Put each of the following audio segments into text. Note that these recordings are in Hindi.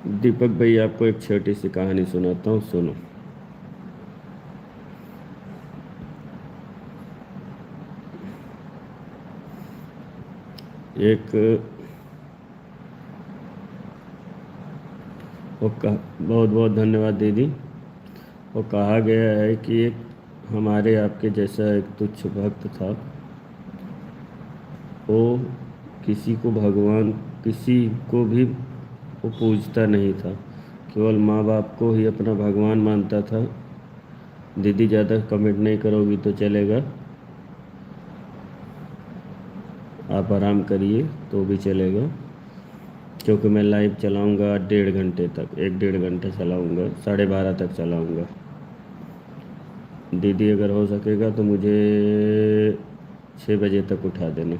दीपक भाई, आपको एक छोटी सी कहानी सुनाता हूँ, सुनो। एक बहुत बहुत धन्यवाद दीदी। वो कहा गया है कि एक हमारे आपके जैसा एक तुच्छ भक्त था। वो किसी को भगवान, किसी को भी वो पूजता नहीं था, केवल माँ बाप को ही अपना भगवान मानता था। दीदी ज़्यादा कमेंट नहीं करोगी तो चलेगा, आप आराम करिए तो भी चलेगा, क्योंकि मैं लाइव चलाऊंगा 1.5 घंटे तक, 1-1.5 घंटे चलाऊंगा, 12:30 तक चलाऊंगा। दीदी अगर हो सकेगा तो मुझे 6 बजे तक उठा देना,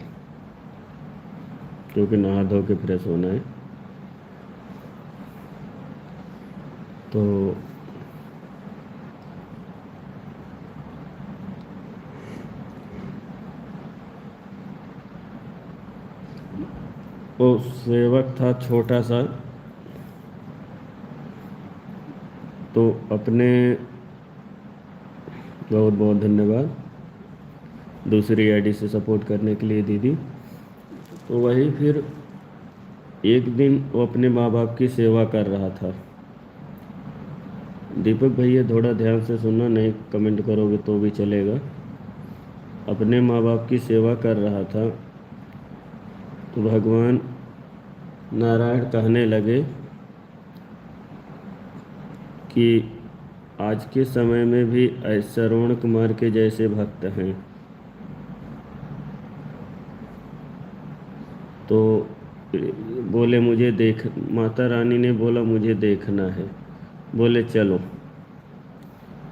क्योंकि नहा धो के फ्रेश होना है। तो वो सेवक था छोटा सा, तो अपने, बहुत बहुत धन्यवाद दूसरी आईडी से सपोर्ट करने के लिए दीदी। तो वही फिर एक दिन वो अपने माँ बाप की सेवा कर रहा था। दीपक भैया थोड़ा ध्यान से सुनना, नहीं कमेंट करोगे तो भी चलेगा। अपने माँ बाप की सेवा कर रहा था तो भगवान नारायण कहने लगे कि आज के समय में भी श्रवण कुमार के जैसे भक्त हैं। तो बोले मुझे देख, माता रानी ने बोला मुझे देखना है। बोले चलो।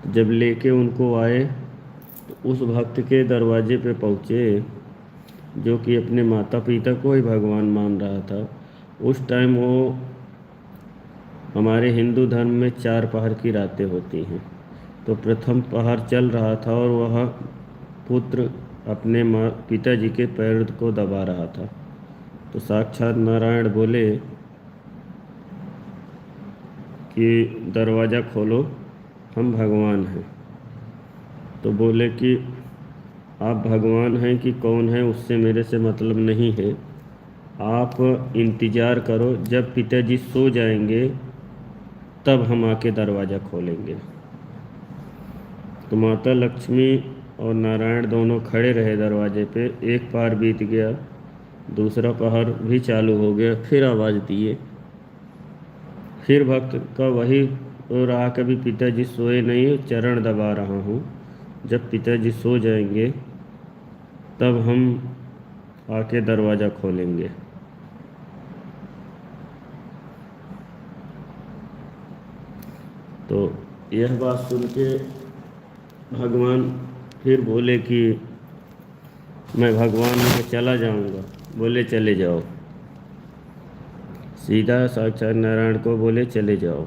जब लेके उनको आए तो उस भक्त के दरवाजे पे पहुँचे, जो कि अपने माता पिता को ही भगवान मान रहा था। उस टाइम वो, हमारे हिंदू धर्म में 4 पहर की रातें होती हैं, तो प्रथम पहर चल रहा था और वह पुत्र अपने माँ पिताजी के पैर को दबा रहा था। तो साक्षात नारायण बोले कि दरवाज़ा खोलो, हम भगवान हैं। तो बोले कि आप भगवान हैं कि कौन है, उससे मेरे से मतलब नहीं है। आप इंतज़ार करो, जब पिताजी सो जाएंगे तब हम आके दरवाज़ा खोलेंगे। तो माता लक्ष्मी और नारायण दोनों खड़े रहे दरवाजे पे। एक पहर बीत गया, दूसरा पहर भी चालू हो गया, फिर आवाज़ दिए। फिर भक्त का वही हो रहा, कभी पिताजी सोए नहीं, चरण दबा रहा हूँ, जब पिताजी सो जाएंगे तब हम आके दरवाज़ा खोलेंगे। तो यह बात सुन के भगवान फिर बोले कि मैं भगवान में चला जाऊंगा। बोले चले जाओ। सीधा साक्षात नारायण को बोले चले जाओ।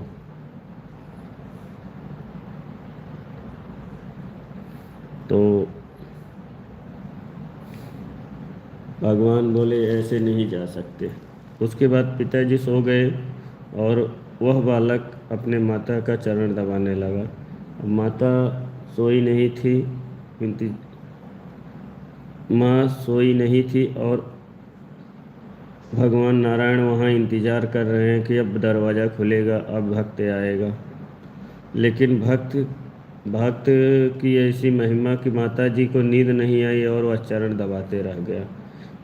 तो भगवान बोले ऐसे नहीं जा सकते। उसके बाद पिताजी सो गए और वह बालक अपने माता का चरण दबाने लगा। अब माता सोई नहीं थी, माँ सोई नहीं थी और भगवान नारायण वहाँ इंतज़ार कर रहे हैं कि अब दरवाज़ा खुलेगा, अब भक्त आएगा। लेकिन भक्त भक्त की ऐसी महिमा कि माता जी को नींद नहीं आई और वह चरण दबाते रह गया।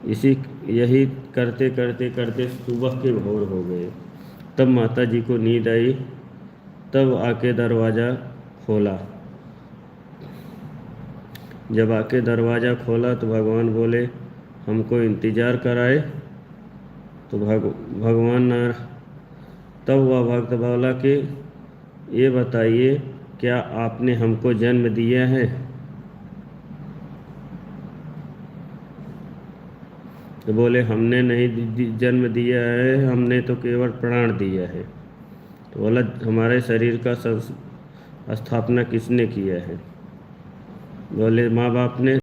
इसी यही करते करते करते सुबह के भोर हो गए। तब माता जी को नींद आई, तब आके दरवाज़ा खोला। जब आके दरवाज़ा खोला तो भगवान बोले हमको इंतज़ार कराए। तो भगवान ना, तब वह भक्त बोला कि ये बताइए, क्या आपने हमको जन्म दिया है? तो बोले हमने नहीं जन्म दिया है, हमने तो केवल प्राण दिया है। तो बोला हमारे शरीर का स्थापना किसने किया है? बोले माँ बाप ने।